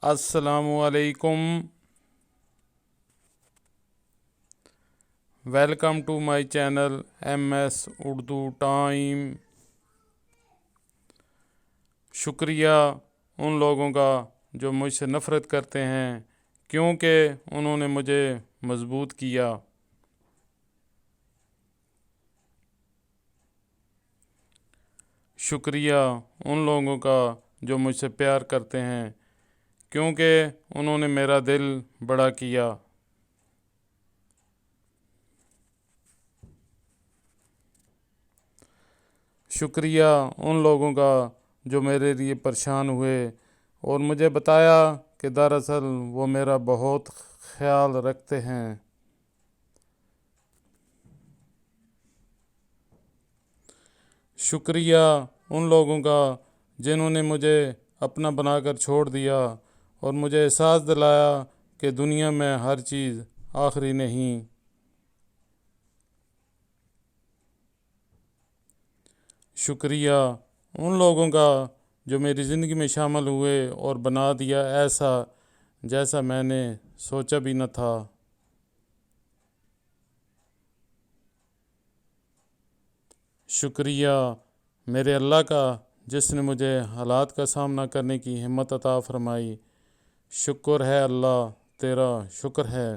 السلام علیکم. Welcome to my channel M S Urdu time. شکریہ ان لوگوں کا جو مجھ سے نفرت کرتے ہیں کیونکہ انہوں نے مجھے مضبوط کیا. شکریہ ان لوگوں کا جو مجھ سے پیار کرتے ہیں کیونکہ انہوں نے میرا دل بڑا کیا. شکریہ ان لوگوں کا جو میرے لیے پریشان ہوئے اور مجھے بتایا کہ دراصل وہ میرا بہت خیال رکھتے ہیں. شکریہ ان لوگوں کا جنہوں نے مجھے اپنا بنا کر چھوڑ دیا اور مجھے احساس دلایا کہ دنیا میں ہر چیز آخری نہیں. شکریہ ان لوگوں کا جو میری زندگی میں شامل ہوئے اور بنا دیا ایسا جیسا میں نے سوچا بھی نہ تھا. شکریہ میرے اللہ کا جس نے مجھے حالات کا سامنا کرنے کی ہمت عطا فرمائی. شکر ہے اللہ تیرا، شکر ہے.